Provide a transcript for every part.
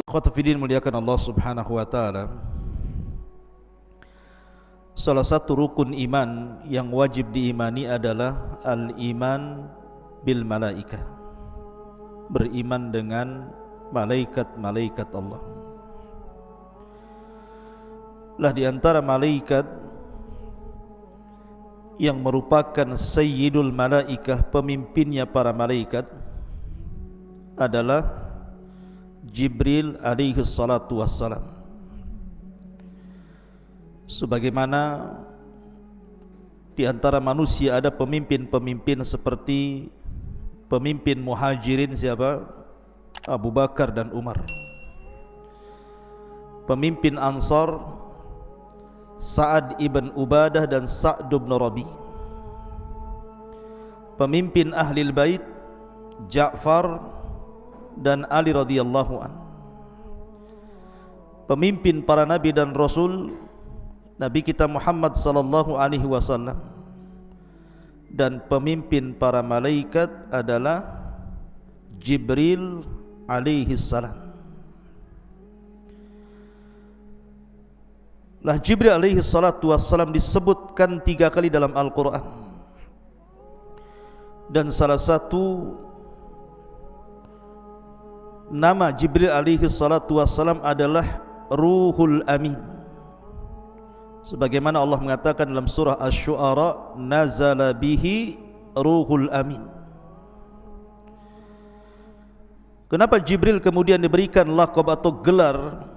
Khotfidin muliakan Allah subhanahu wa ta'ala. Salah satu rukun iman yang wajib diimani adalah al-iman bil malaikah, beriman dengan malaikat-malaikat Allah. Lah di antara malaikat yang merupakan sayyidul malaikah, pemimpinnya para malaikat, adalah Jibril alaihi salatu wassalam. Sebagaimana di antara manusia ada pemimpin-pemimpin seperti pemimpin muhajirin siapa? Abu Bakar dan Umar. Pemimpin Ansar Sa'ad ibn Ubadah dan Sa'd ibn Rabi. Pemimpin Ahlil Bait Ja'far dan Ali radhiyallahu an. Pemimpin para nabi dan rasul Nabi kita Muhammad sallallahu alaihi wasallam. Dan pemimpin para malaikat adalah Jibril alaihi salam. Lah Jibril alaihi salatu wassalam disebutkan 3 kali dalam Al-Quran. Dan salah satu nama Jibril alaihi salatu wassalam adalah Ruhul Amin. Sebagaimana Allah mengatakan dalam surah Asy-Syu'ara, nazala bihi Ruhul Amin. Kenapa Jibril kemudian diberikan laqab atau gelar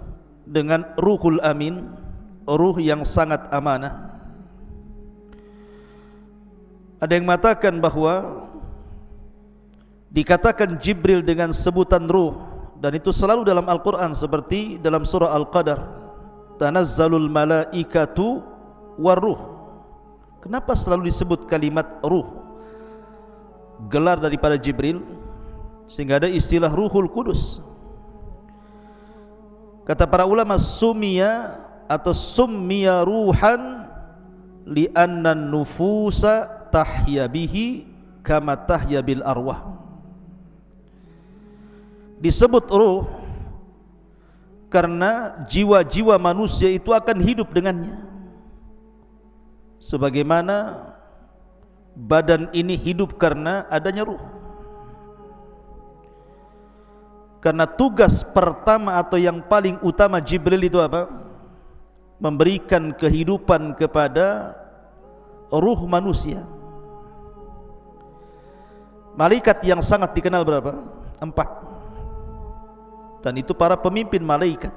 dengan Ruhul Amin, ruh yang sangat amanah? Ada yang mengatakan bahwa dikatakan Jibril dengan sebutan ruh, dan itu selalu dalam Al-Quran, seperti dalam surah Al-Qadar, tanazzalul malaikatu warruh. Kenapa selalu disebut kalimat ruh, gelar daripada Jibril, sehingga ada istilah Ruhul Kudus? Kata para ulama, summiya atau summiya ruhan li'anna nufusa tahya bihi kama tahya bil arwah. Disebut ruh karena jiwa-jiwa manusia itu akan hidup dengannya, sebagaimana badan ini hidup karena adanya ruh. Karena tugas pertama atau yang paling utama Jibril itu apa? Memberikan kehidupan kepada ruh manusia. Malaikat yang sangat dikenal berapa? 4. Dan itu para pemimpin malaikat.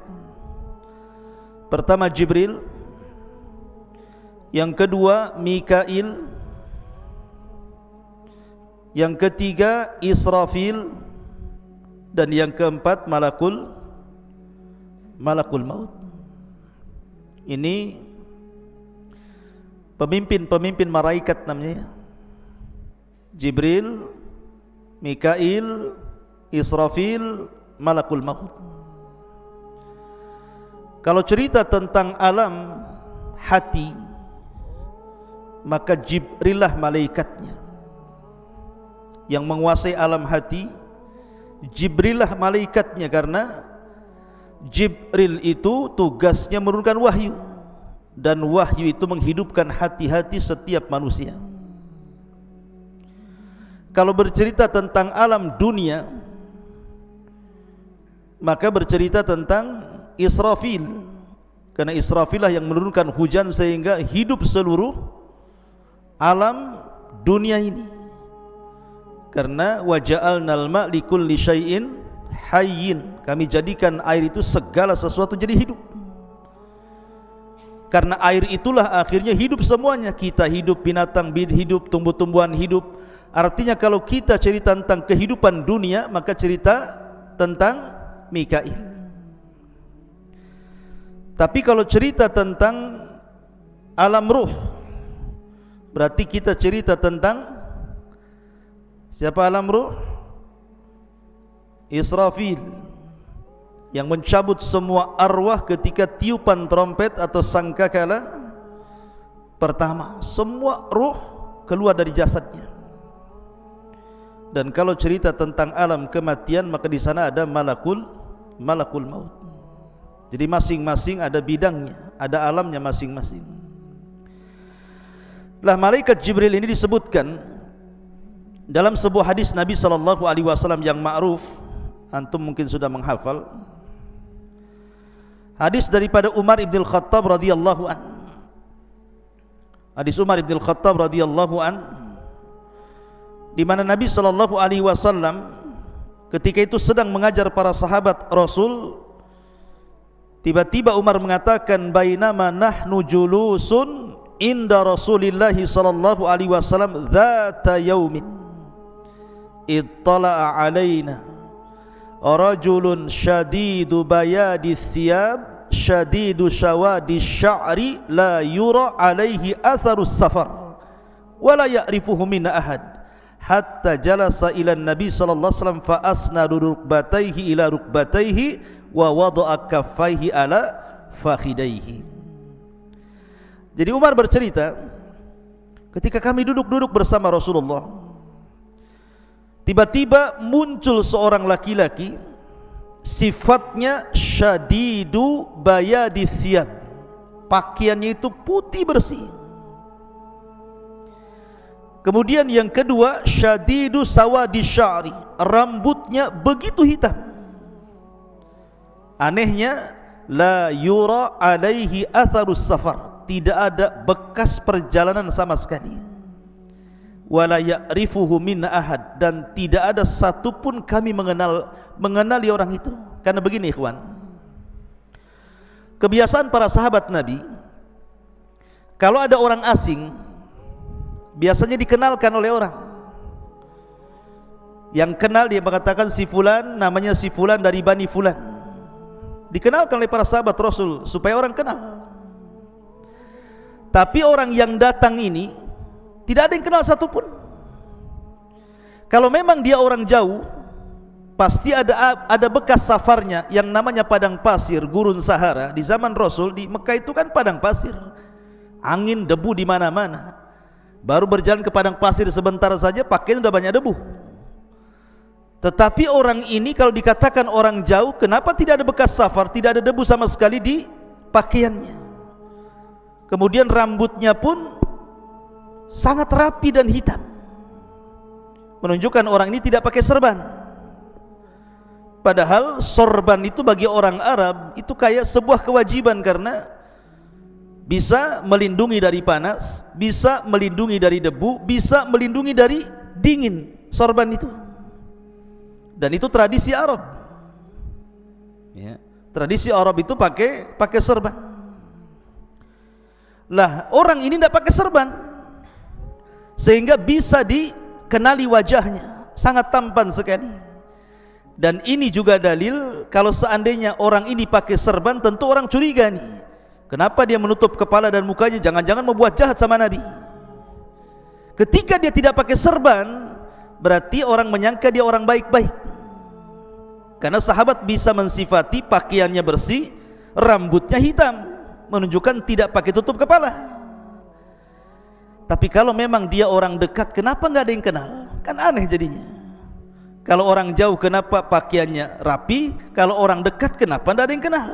Pertama Jibril, yang kedua Mikail, yang ketiga Israfil, dan yang keempat Malakul Maut. Ini pemimpin-pemimpin malaikat namanya: Jibril, Mikail, Israfil, Malakul Maut. Kalau cerita tentang alam hati, maka Jibril lah malaikatnya yang menguasai alam hati. Jibril lah malaikatnya, karena Jibril itu tugasnya menurunkan wahyu, dan wahyu itu menghidupkan hati-hati setiap manusia. Kalau bercerita tentang alam dunia, maka bercerita tentang Israfil, karena Israfil lah yang menurunkan hujan sehingga hidup seluruh alam dunia ini. Karena waja'alnal ma' likulli syai'in hayyin, kami jadikan air itu segala sesuatu jadi hidup. Karena air itulah akhirnya hidup semuanya. Kita hidup, binatang hidup, tumbuh-tumbuhan hidup. Artinya kalau kita cerita tentang kehidupan dunia, maka cerita tentang Mikail. Tapi kalau cerita tentang alam ruh, berarti kita cerita tentang siapa alam ruh? Israfil, yang mencabut semua arwah ketika tiupan trompet atau sangkakala pertama. Semua ruh keluar dari jasadnya. Dan kalau cerita tentang alam kematian, maka di sana ada malakul malakul maut. Jadi masing-masing ada bidangnya, ada alamnya masing-masing. Lah malaikat Jibril ini disebutkan dalam sebuah hadis Nabi SAW yang ma'ruf, antum mungkin sudah menghafal. Hadis daripada Umar ibn al-Khattab radhiyallahu an. Hadis Umar ibn al-Khattab radhiyallahu an, di mana Nabi SAW ketika itu sedang mengajar para sahabat Rasul, tiba-tiba Umar mengatakan, bainama nahnu julusun inda Rasulillah sallallahu alaihi wasallam dzata yaumin ittala'a alaina rajulun syadidu bayadi thiyab syadidu syawadi sya'ri la yura alaihi atharus safar wa la ya'rifuhu minna ahad hatta jalasa ila Nabi sallallahu alaihi wasallam fa asnadu rukbatayhi ila rukbatayhi wa wada'a kaffaihi ala fakhidaihi. Jadi Umar bercerita, ketika kami duduk-duduk bersama Rasulullah, tiba-tiba muncul seorang laki-laki, sifatnya syadidu bayadi thiyab, pakaiannya itu putih bersih. Kemudian yang kedua, syadidu sawadi sya'ri, rambutnya begitu hitam. Anehnya, la yura alaihi atharus safar, tidak ada bekas perjalanan sama sekali. Wala ya'rifuhu minna ahad, dan tidak ada satupun kami mengenali orang itu. Karena begini ikhwan, kebiasaan para sahabat Nabi, kalau ada orang asing biasanya dikenalkan oleh orang. Yang kenal dia mengatakan si fulan, namanya si fulan dari Bani Fulan, dikenalkan oleh para sahabat Rasul supaya orang kenal. Tapi orang yang datang ini tidak ada yang kenal satupun. Kalau memang dia orang jauh, pasti ada bekas safarnya yang namanya padang pasir, gurun Sahara. Di zaman Rasul di Mekah itu kan padang pasir, angin, debu di mana-mana. Baru berjalan ke padang pasir sebentar saja pakaian sudah banyak debu. Tetapi orang ini kalau dikatakan orang jauh, kenapa tidak ada bekas safar, tidak ada debu sama sekali di pakaiannya. Kemudian rambutnya pun sangat rapi dan hitam, menunjukkan orang ini tidak pakai serban. Padahal sorban itu bagi orang Arab itu kayak sebuah kewajiban, karena bisa melindungi dari panas, bisa melindungi dari debu, bisa melindungi dari dingin, sorban itu. Dan itu tradisi Arab ya. Tradisi Arab itu pakai serban. Lah orang ini tidak pakai serban, sehingga bisa dikenali wajahnya, sangat tampan sekali. Dan ini juga dalil kalau seandainya orang ini pakai serban, tentu orang curiga nih, kenapa dia menutup kepala dan mukanya, jangan-jangan membuat jahat sama Nabi. Ketika dia tidak pakai serban, berarti orang menyangka dia orang baik-baik. Karena sahabat bisa mensifati pakaiannya bersih, rambutnya hitam, menunjukkan tidak pakai tutup kepala. Tapi kalau memang dia orang dekat, kenapa nggak ada yang kenal? Kan aneh jadinya. Kalau orang jauh kenapa pakaiannya rapi, kalau orang dekat kenapa nggak ada yang kenal?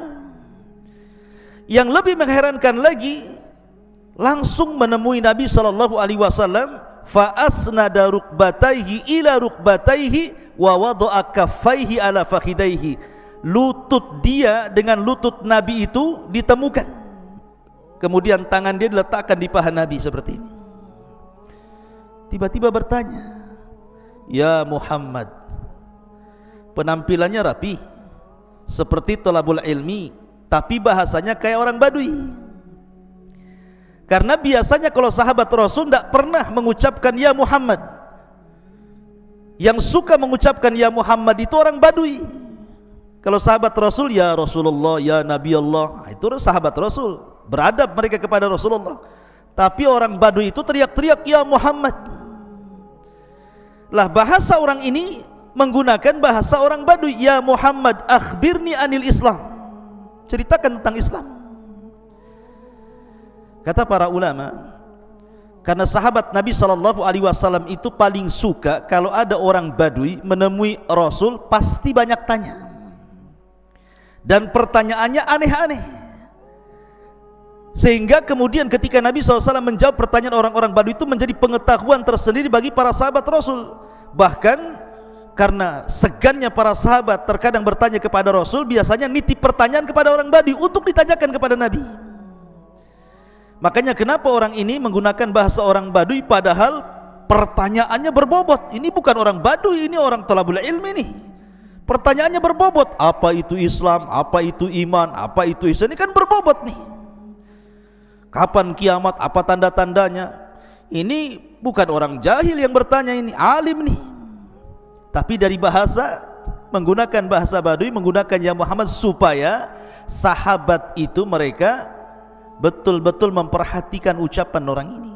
Yang lebih mengherankan lagi, langsung menemui Nabi SAW, fa asnada rukbatayhi ila rukbatayhi wa wada'a kaffaihi ala fakhidaihi. Lutut dia dengan lutut Nabi itu ditemukan, kemudian tangan dia diletakkan di paha Nabi seperti ini. Tiba-tiba bertanya, ya Muhammad, penampilannya rapi seperti thalabul ilmi, tapi bahasanya kayak orang Badui. Karena biasanya kalau sahabat Rasul tidak pernah mengucapkan ya Muhammad. Yang suka mengucapkan ya Muhammad itu orang Badui. Kalau sahabat Rasul ya Rasulullah, ya Nabi Allah, itu sahabat Rasul, beradab mereka kepada Rasulullah. Tapi orang Badui itu teriak-teriak ya Muhammad. Lah bahasa orang ini menggunakan bahasa orang Badui, ya Muhammad akhbirni anil Islam, ceritakan tentang Islam. Kata para ulama, karena sahabat Nabi SAW itu paling suka kalau ada orang Badui menemui Rasul, pasti banyak tanya. dan pertanyaannya aneh-aneh, sehingga kemudian ketika Nabi SAW menjawab pertanyaan orang-orang Badui itu menjadi pengetahuan tersendiri bagi para sahabat Rasul. Bahkan karena segannya para sahabat terkadang bertanya kepada Rasul, biasanya nitip pertanyaan kepada orang Badui untuk ditanyakan kepada Nabi. Makanya kenapa orang ini menggunakan bahasa orang Badui padahal pertanyaannya berbobot. Ini bukan orang Badui, ini orang thalabul ilmi nih. Pertanyaannya berbobot. Apa itu Islam? Apa itu iman? Apa itu ihsan? Ini kan berbobot nih. Kapan kiamat? Apa tanda-tandanya? Ini bukan orang jahil yang bertanya, ini alim nih. Tapi dari bahasa, menggunakan bahasa Badui, menggunakan ya Muhammad, supaya sahabat itu mereka betul-betul memperhatikan ucapan orang ini.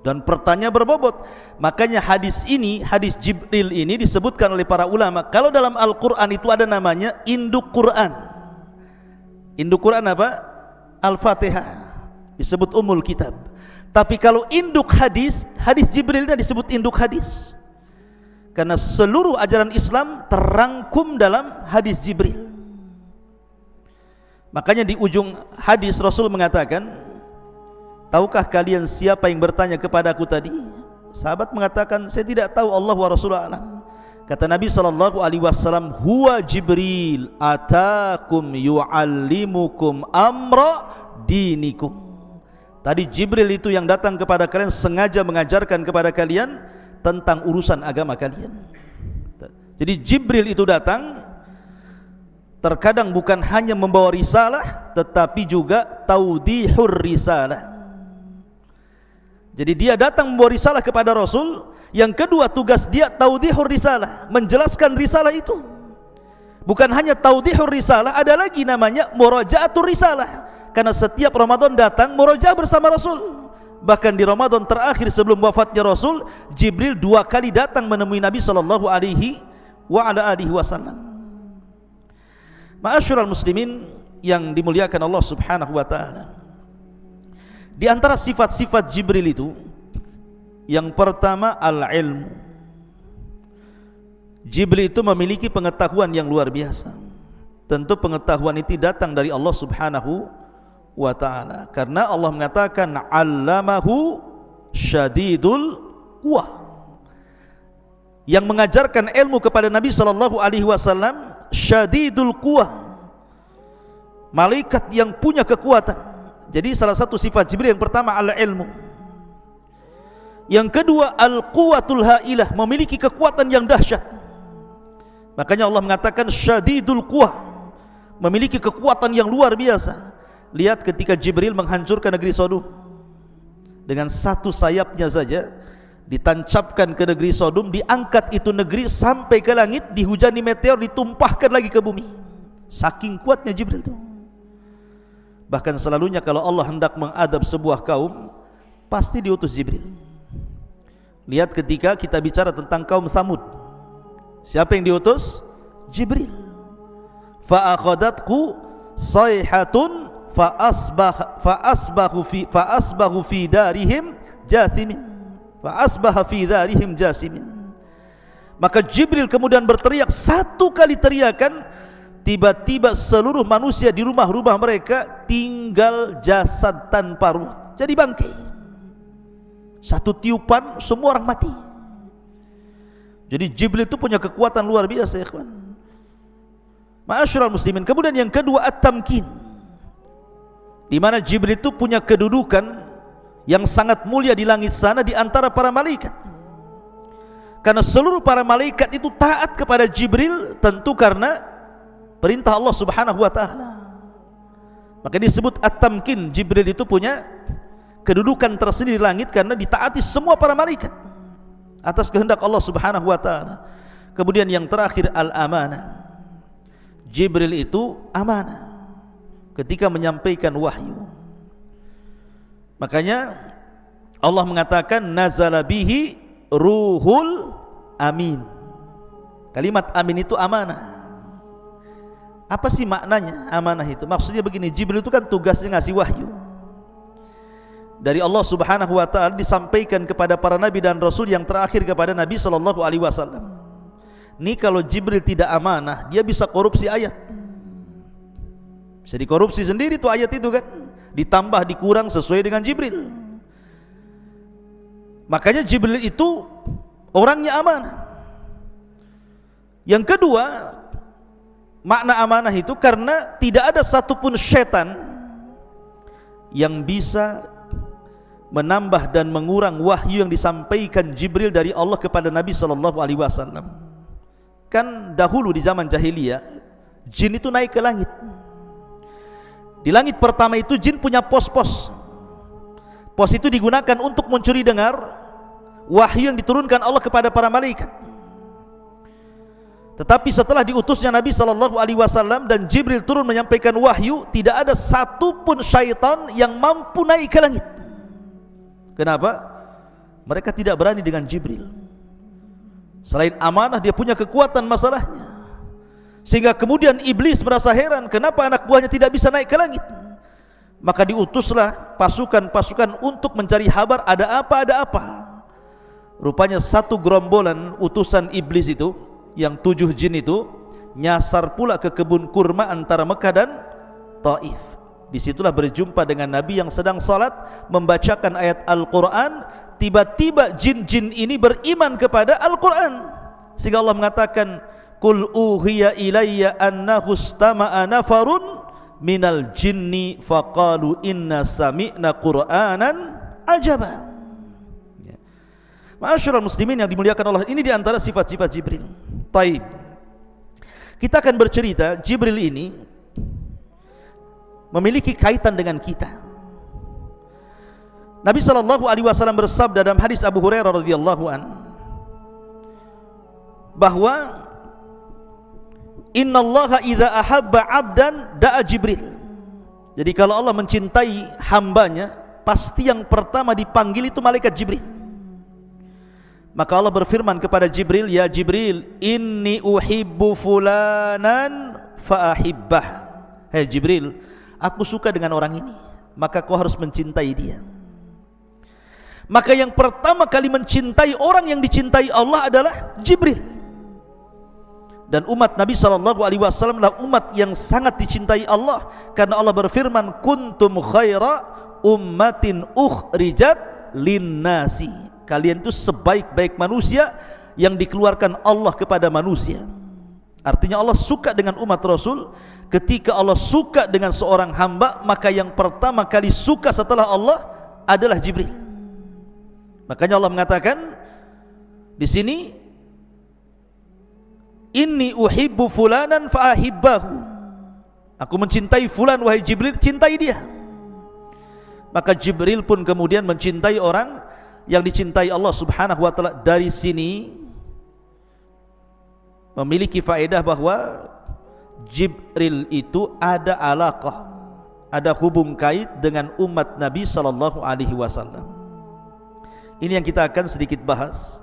Dan pertanyaan berbobot. Makanya hadis ini, hadis Jibril ini disebutkan oleh para ulama, kalau dalam Al-Quran itu ada namanya induk Quran. Induk Quran apa? Al-Fatihah, disebut Ummul Kitab. Tapi kalau induk hadis, hadis Jibrilnya disebut induk hadis, karena seluruh ajaran Islam terangkum dalam hadis Jibril. Makanya di ujung hadis Rasul mengatakan, tahukah kalian siapa yang bertanya kepadaku tadi? Sahabat mengatakan, saya tidak tahu, Allah wa Rasulullah alam. Kata Nabi SAW, huwa Jibril atakum yu'allimukum amra dinikum. Tadi Jibril itu yang datang kepada kalian, sengaja mengajarkan kepada kalian tentang urusan agama kalian. Jadi Jibril itu datang terkadang bukan hanya membawa risalah, tetapi juga taudihur risalah. Jadi dia datang membawa risalah kepada Rasul. Yang kedua, tugas dia taudihur risalah, menjelaskan risalah itu. Bukan hanya taudihur risalah, ada lagi namanya muraja'atur risalah. Karena setiap Ramadan datang murajaah bersama Rasul. Bahkan di Ramadan terakhir sebelum wafatnya Rasul, Jibril 2 kali datang menemui Nabi SAW. Ma'asyiral muslimin yang dimuliakan Allah Subhanahu wa taala, di antara sifat-sifat Jibril itu, yang pertama al-ilmu. Jibril itu memiliki pengetahuan yang luar biasa. Tentu pengetahuan itu datang dari Allah Subhanahu wa ta'ala, karena Allah mengatakan allamahu syadidul quwah. Yang mengajarkan ilmu kepada Nabi SAW syadidul quwah, malaikat yang punya kekuatan. Jadi salah satu sifat Jibril yang pertama al-ilmu. Yang kedua al-quwatul hailah, memiliki kekuatan yang dahsyat. Makanya Allah mengatakan syadidul quwah, memiliki kekuatan yang luar biasa. Lihat ketika Jibril menghancurkan negeri Sodom, dengan satu sayapnya saja ditancapkan ke negeri Sodom, diangkat itu negeri sampai ke langit, dihujani meteor, ditumpahkan lagi ke bumi. Saking kuatnya Jibril itu. Bahkan selalunya kalau Allah hendak mengadab sebuah kaum, pasti diutus Jibril. Lihat ketika kita bicara tentang kaum Tsamud, siapa yang diutus? Jibril. Fa'akhadatku sayhatun fa'asbahu fi darihim jathimin. Fa'asbaha fi darihim jasimin. Maka Jibril kemudian berteriak 1 kali teriakan, tiba-tiba seluruh manusia di rumah-rumah mereka tinggal jasad tanpa ruh, jadi bangkai. 1 tiupan semua orang mati. Jadi Jibril itu punya kekuatan luar biasa, ya ikhwan. Ma'asyiral muslimin. Kemudian yang kedua at-tamkin, di mana Jibril itu punya kedudukan yang sangat mulia di langit sana di antara para malaikat. Karena seluruh para malaikat itu taat kepada Jibril, tentu karena perintah Allah Subhanahu wa taala. Maka disebut at-tamkin. Jibril itu punya kedudukan tersendiri di langit karena ditaati semua para malaikat atas kehendak Allah Subhanahu wa taala. Kemudian yang terakhir al-amanah. Jibril itu amanah ketika menyampaikan wahyu. Makanya Allah mengatakan nazala bihi ruhul amin. Kalimat amin itu amanah. Apa sih maknanya amanah itu? Maksudnya begini, Jibril itu kan tugasnya ngasih wahyu dari Allah Subhanahu wa taala, disampaikan kepada para nabi dan rasul, yang terakhir kepada Nabi SAW. Ini kalau Jibril tidak amanah, dia bisa korupsi ayat. Bisa dikorupsi sendiri tuh ayat itu kan, ditambah dikurang sesuai dengan Jibril. Makanya Jibril itu orangnya amanah. Yang kedua, makna amanah itu karena tidak ada satupun syaitan yang bisa menambah dan mengurang wahyu yang disampaikan Jibril dari Allah kepada Nabi SAW. Kan dahulu di zaman jahiliyah, jin itu naik ke langit. Di langit pertama itu jin punya pos-pos. Pos itu digunakan untuk mencuri dengar wahyu yang diturunkan Allah kepada para malaikat. Tetapi setelah diutusnya Nabi SAW dan Jibril turun menyampaikan wahyu, tidak ada satupun syaitan yang mampu naik ke langit. Kenapa? Mereka tidak berani dengan Jibril. Selain amanah, dia punya kekuatan masalahnya. Sehingga kemudian iblis merasa heran, kenapa anak buahnya tidak bisa naik ke langit. Maka diutuslah pasukan-pasukan untuk mencari kabar ada apa. Rupanya satu gerombolan utusan iblis itu, yang 7 jin itu, nyasar pula ke kebun kurma antara Mekah dan Taif. Disitulah berjumpa dengan Nabi yang sedang salat membacakan ayat Al-Quran. Tiba-tiba jin-jin ini beriman kepada Al-Quran, sehingga Allah mengatakan, Qul uhiya ilayya annahu istama'a nafarun minal jinni faqalu inna sami'na qur'anan ajaba. Ma'asyiral muslimin yang dimuliakan Allah, ini diantara sifat-sifat Jibril. Taib, kita akan bercerita Jibril ini memiliki kaitan dengan kita. Nabi SAW bersabda dalam hadis Abu Hurairah radhiyallahu an, bahwa innallaha idza ahabba 'abdan da'a Jibril. Jadi kalau Allah mencintai hambanya, pasti yang pertama dipanggil itu malaikat Jibril. Maka Allah berfirman kepada Jibril, ya Jibril, inni uhibbu fulanan fa'ahibbah. Hei Jibril, aku suka dengan orang ini, maka kau harus mencintai dia. Maka yang pertama kali mencintai orang yang dicintai Allah adalah Jibril. Dan umat Nabi SAW adalah umat yang sangat dicintai Allah, karena Allah berfirman, kuntum khaira ummatin ukhrijat linnasi. Kalian itu sebaik-baik manusia yang dikeluarkan Allah kepada manusia. Artinya Allah suka dengan umat Rasul. Ketika Allah suka dengan seorang hamba, maka yang pertama kali suka setelah Allah adalah Jibril. Makanya Allah mengatakan di sini, inni uhibbu fulanan fa'ahibbahu. Aku mencintai fulan, wahai Jibril, cintai dia. Maka Jibril pun kemudian mencintai orang yang dicintai Allah Subhanahu wa taala. Dari sini memiliki faedah bahwa Jibril itu ada alaqah, ada hubung kait dengan umat Nabi sallallahu alaihi wasallam. Ini yang kita akan sedikit bahas.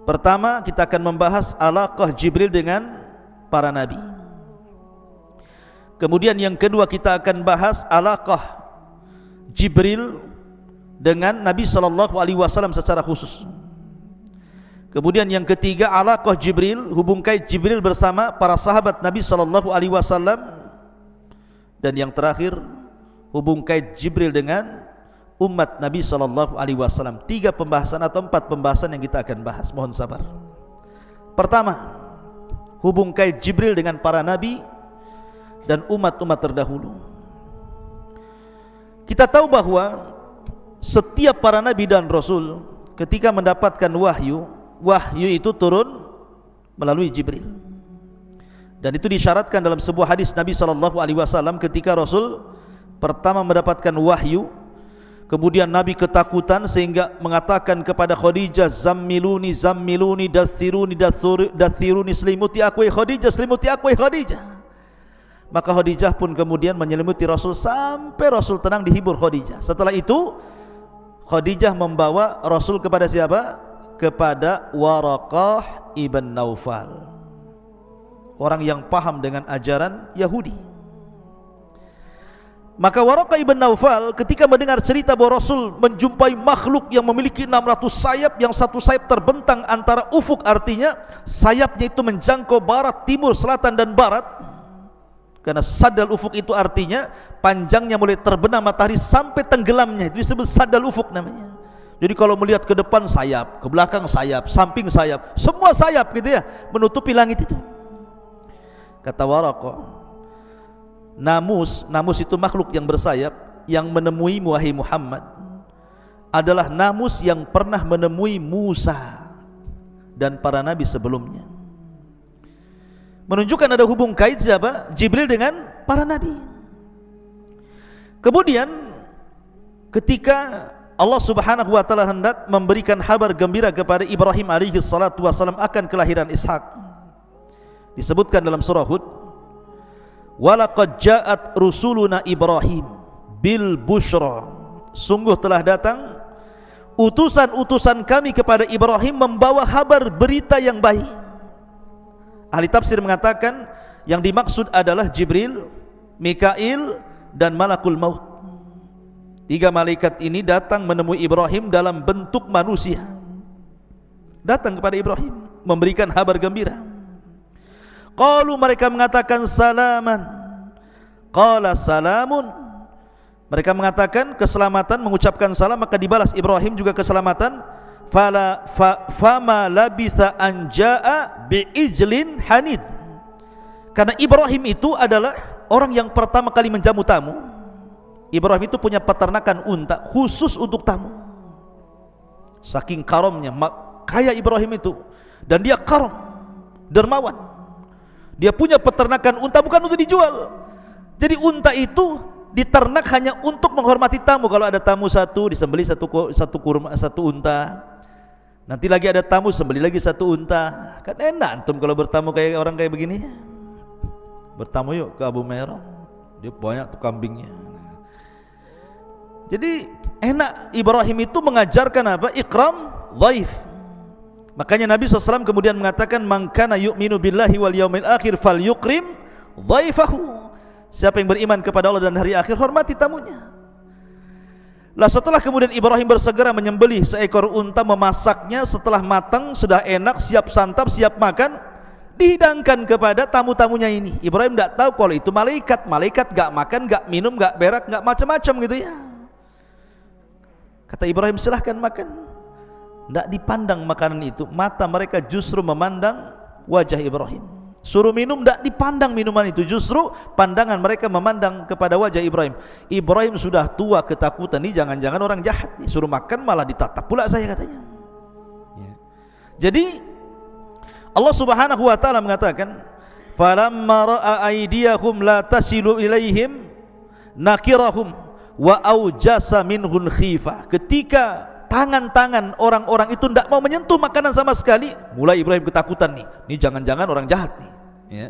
Pertama, kita akan membahas alaqah Jibril dengan para nabi. Kemudian yang kedua, kita akan bahas alaqah Jibril dengan Nabi SAW secara khusus. Kemudian yang ketiga, alaqah Jibril, hubung kait Jibril bersama para sahabat Nabi SAW. Dan yang terakhir, hubung kait Jibril dengan umat Nabi SAW. 3 pembahasan atau 4 pembahasan yang kita akan bahas. Mohon sabar. Pertama, hubung kait Jibril dengan para nabi dan umat-umat terdahulu. Kita tahu bahwa setiap para nabi dan rasul ketika mendapatkan wahyu, wahyu itu turun melalui Jibril. Dan itu disyaratkan dalam sebuah hadis Nabi SAW ketika Rasul pertama mendapatkan wahyu. Kemudian Nabi ketakutan sehingga mengatakan kepada Khadijah, zammiluni, zammiluni, dathiruni, selimuti aku Khadijah, selimuti aku Khadijah. Maka Khadijah pun kemudian menyelimuti Rasul sampai Rasul tenang, dihibur Khadijah. Setelah itu Khadijah membawa Rasul kepada siapa? Kepada Waraqah ibn Naufal, orang yang paham dengan ajaran Yahudi. Maka Waraqah ibn Naufal ketika mendengar cerita bahwa Rasul menjumpai makhluk yang memiliki 600 sayap, yang satu sayap terbentang antara ufuk, artinya sayapnya itu menjangkau barat, timur, selatan dan barat. Karena sadal ufuk itu artinya panjangnya mulai terbenam matahari sampai tenggelamnya, itu disebut sadal ufuk namanya. Jadi kalau melihat ke depan sayap, ke belakang sayap, samping sayap, semua sayap gitu ya, menutupi langit itu. Kata Waraqah, namus itu makhluk yang bersayap yang menemui wahai Muhammad adalah namus yang pernah menemui Musa dan para nabi sebelumnya. Menunjukkan ada hubung kait siapa? Jibril dengan para nabi. Kemudian ketika Allah Subhanahu wa taala hendak memberikan kabar gembira kepada Ibrahim alaihi salatu wasallam akan kelahiran Ishak, disebutkan dalam surah Hud, walaqad ja'at rusuluna Ibrahim bil busyra, sungguh telah datang utusan-utusan kami kepada Ibrahim membawa kabar berita yang baik. Ahli tafsir mengatakan yang dimaksud adalah Jibril, Mikail dan Malakul Maut. 3 malaikat ini datang menemui Ibrahim dalam bentuk manusia, datang kepada Ibrahim memberikan kabar gembira. Qalu, mereka mengatakan salaman. Qala salamun, mereka mengatakan keselamatan, mengucapkan salam, maka dibalas Ibrahim juga keselamatan. Fama labitha an jaa bi'ijlin hanid, karena Ibrahim itu adalah orang yang pertama kali menjamu tamu. Ibrahim itu punya peternakan unta khusus untuk tamu. Saking karamnya, kaya Ibrahim itu, dan dia karam, dermawan. Dia punya peternakan unta bukan untuk dijual. Jadi unta itu diternak hanya untuk menghormati tamu. Kalau ada tamu satu, disembelih satu unta. Nanti lagi ada tamu, sembelih lagi satu unta. Kan enak antum kalau bertamu kayak orang kayak begini. Bertamu yuk ke Abu Merah, dia banyak tuh kambingnya. Jadi enak. Ibrahim itu mengajarkan apa? Ikram dhaif. Makanya Nabi SAW kemudian mengatakan, man kana yu'minu billahi wal yaumil akhir falyukrim dhaifahu. Siapa yang beriman kepada Allah dan hari akhir, hormati tamunya. Lah setelah kemudian Ibrahim bersegera menyembelih seekor unta, memasaknya, setelah matang, sudah enak, siap santap, siap makan, dihidangkan kepada tamu-tamunya ini. Ibrahim tidak tahu kalau itu malaikat. Malaikat gak makan, gak minum, gak berak, gak macam-macam gitu ya. Kata Ibrahim, silahkan makan. Tidak dipandang makanan itu, mata mereka justru memandang wajah Ibrahim. Suruh minum, tidak dipandang minuman itu, justru pandangan mereka memandang kepada wajah Ibrahim. Ibrahim sudah tua, ketakutan, ini jangan-jangan orang jahat nih, suruh makan malah ditatap pula saya, katanya ya. Jadi Allah Subhanahu wa ta'ala mengatakan, falamma ra'a aydiyahum la tasilu ilaihim nakirahum wa aujasa minhun khifah. Ketika tangan-tangan orang-orang itu tidak mau menyentuh makanan sama sekali, mulai Ibrahim ketakutan nih, ini jangan-jangan orang jahat nih ya.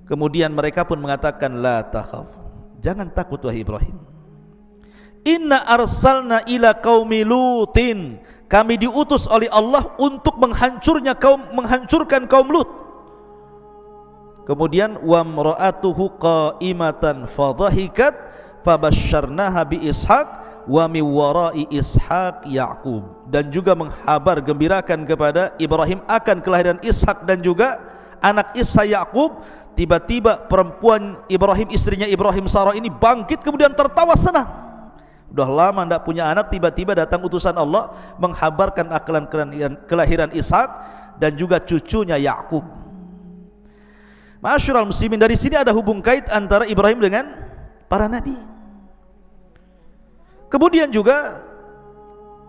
Kemudian mereka pun mengatakan, la takhaf, jangan takut wahai Ibrahim, inna arsalna ila qaumi lutin, kami diutus oleh Allah untuk menghancurkan kaum Lut. Kemudian wa mra'atuhu qa'imatan fadhahikat fabasyarnaha bi Ishaq wa min wara'i Ishaq Ya'qub, dan juga menghabar gembirakan kepada Ibrahim akan kelahiran Ishak dan juga anak Ishak Ya'qub. Tiba-tiba perempuan Ibrahim, istrinya Ibrahim, Sarah ini bangkit kemudian tertawa senang. Udah lama tidak punya anak, tiba-tiba datang utusan Allah menghabarkan akan kelahiran Ishak dan juga cucunya Ya'qub. Ma'asyiral muslimin, dari sini ada hubung kait antara Ibrahim dengan para nabi. Kemudian juga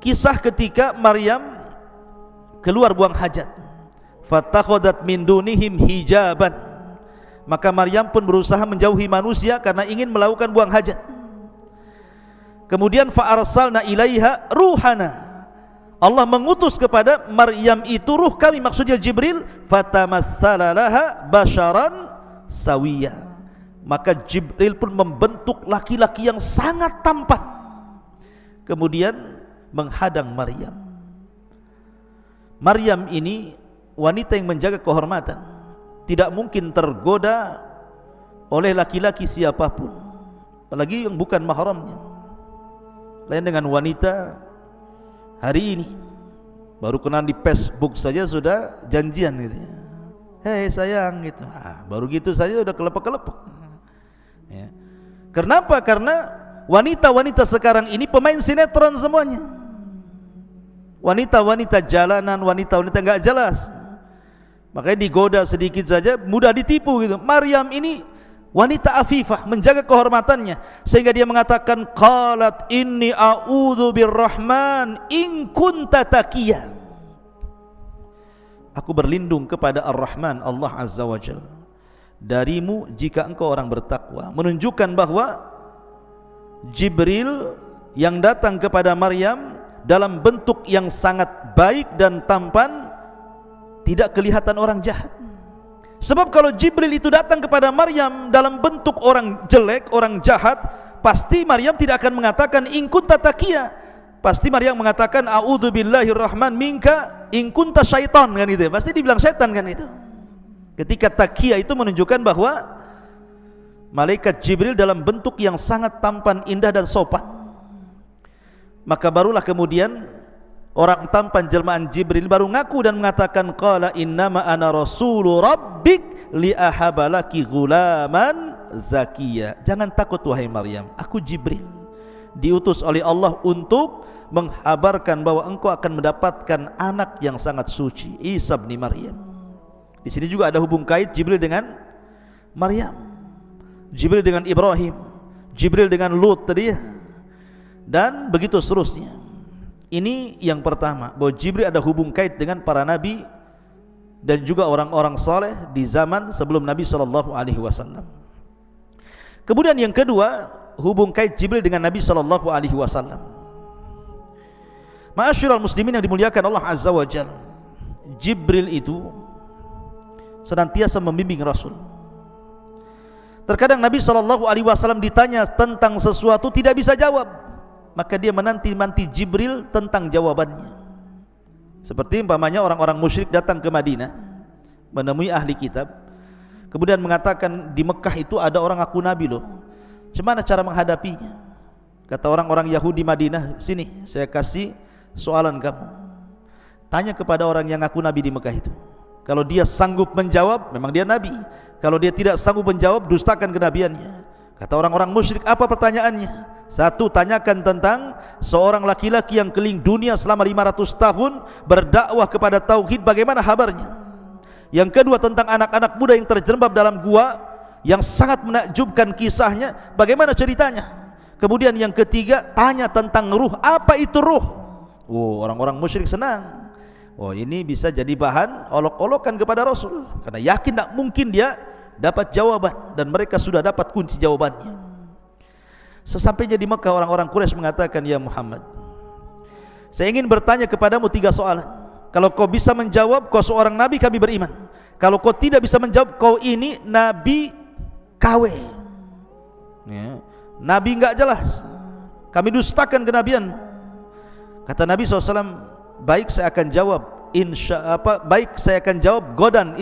kisah ketika Maryam keluar buang hajat, fatakhadat min dunihim hijaban, maka Maryam pun berusaha menjauhi manusia karena ingin melakukan buang hajat. Kemudian fa arsalna ilaiha ruhana, Allah mengutus kepada Maryam itu ruh kami, maksudnya Jibril, fatamassala laha basharan sawiya, maka Jibril pun membentuk laki-laki yang sangat tampan, kemudian menghadang Maryam. Maryam ini wanita yang menjaga kehormatan, tidak mungkin tergoda oleh laki-laki siapapun. apalagi yang bukan mahramnya. Lain dengan wanita hari ini, baru kenal di Facebook saja sudah janjian gitu ya. Hei sayang gitu. Baru gitu saja udah kelepek-kelepek. Ya. Kenapa? Karena wanita-wanita sekarang ini pemain sinetron semuanya. Wanita-wanita jalanan, wanita-wanita enggak jelas. Makanya digoda sedikit saja mudah ditipu gitu. Maryam ini wanita afifah, menjaga kehormatannya, sehingga dia mengatakan qalat inni a'udzu birrahman in kunta taqiya. Aku berlindung kepada Ar-Rahman, Allah Azza wa Jalla, darimu jika engkau orang bertakwa. Menunjukkan bahwa Jibril yang datang kepada Maryam dalam bentuk yang sangat baik dan tampan, tidak kelihatan orang jahat. Sebab kalau Jibril itu datang kepada Maryam dalam bentuk orang jelek, orang jahat, pasti Maryam tidak akan mengatakan in kunta taqiya. Pasti Maryam mengatakan a'udzubillahir rahman minka in kunta syaitan, kan itu. Pasti dibilang setan kan itu. Ketika taqiya itu menunjukkan bahwa malaikat Jibril dalam bentuk yang sangat tampan, indah dan sopan. Maka barulah kemudian orang tampan jelmaan Jibril baru ngaku dan mengatakan qala innama ana rasulu rabbik li ahabalaki ghulaman zakiya. Jangan takut wahai Maryam, aku Jibril diutus oleh Allah untuk menghabarkan bahwa engkau akan mendapatkan anak yang sangat suci, Isa bin Maryam. Di sini juga ada hubung kait Jibril dengan Maryam, Jibril dengan Ibrahim, Jibril dengan Lut tadi ya, dan begitu seterusnya. Ini yang pertama, bahwa Jibril ada hubung kait dengan para nabi dan juga orang-orang saleh di zaman sebelum Nabi SAW. Kemudian yang kedua, hubung kait Jibril dengan Nabi SAW. Ma'asyiral muslimin yang dimuliakan Allah Azza wa Jalla, Jibril itu senantiasa membimbing Rasul. Terkadang Nabi SAW ditanya tentang sesuatu tidak bisa jawab, maka dia menanti-nanti Jibril tentang jawabannya. Seperti umpamanya orang-orang musyrik datang ke Madinah menemui ahli kitab, kemudian mengatakan di Mekah itu ada orang ngaku nabi loh, bagaimana cara menghadapinya? Kata orang-orang Yahudi Madinah, sini saya kasih soalan kamu, tanya kepada orang yang ngaku nabi di Mekah itu. Kalau dia sanggup menjawab, memang dia nabi. Kalau dia tidak sanggup menjawab, dustakan kenabiannya. Kata orang-orang musyrik, apa pertanyaannya? Satu, tanyakan tentang seorang laki-laki yang keliling dunia selama 500 tahun berdakwah kepada tauhid, bagaimana kabarnya? Yang kedua, tentang anak-anak muda yang terjerembab dalam gua yang sangat menakjubkan kisahnya, bagaimana ceritanya? Kemudian yang ketiga, tanya tentang ruh, apa itu ruh? Oh, orang-orang musyrik senang. Oh, ini bisa jadi bahan olok-olokan kepada Rasul, karena yakin tak mungkin dia dapat jawaban, dan mereka sudah dapat kunci jawabannya. Sesampainya di Mekah, orang-orang Quraisy mengatakan, ya Muhammad, saya ingin bertanya kepadamu 3 soalan. Kalau kau bisa menjawab, kau seorang nabi, kami beriman. Kalau kau tidak bisa menjawab, kau ini nabi KW ya, nabi enggak jelas, kami dustakan kenabian. Kata Nabi SAW, baik saya akan jawab, baik saya akan jawab godan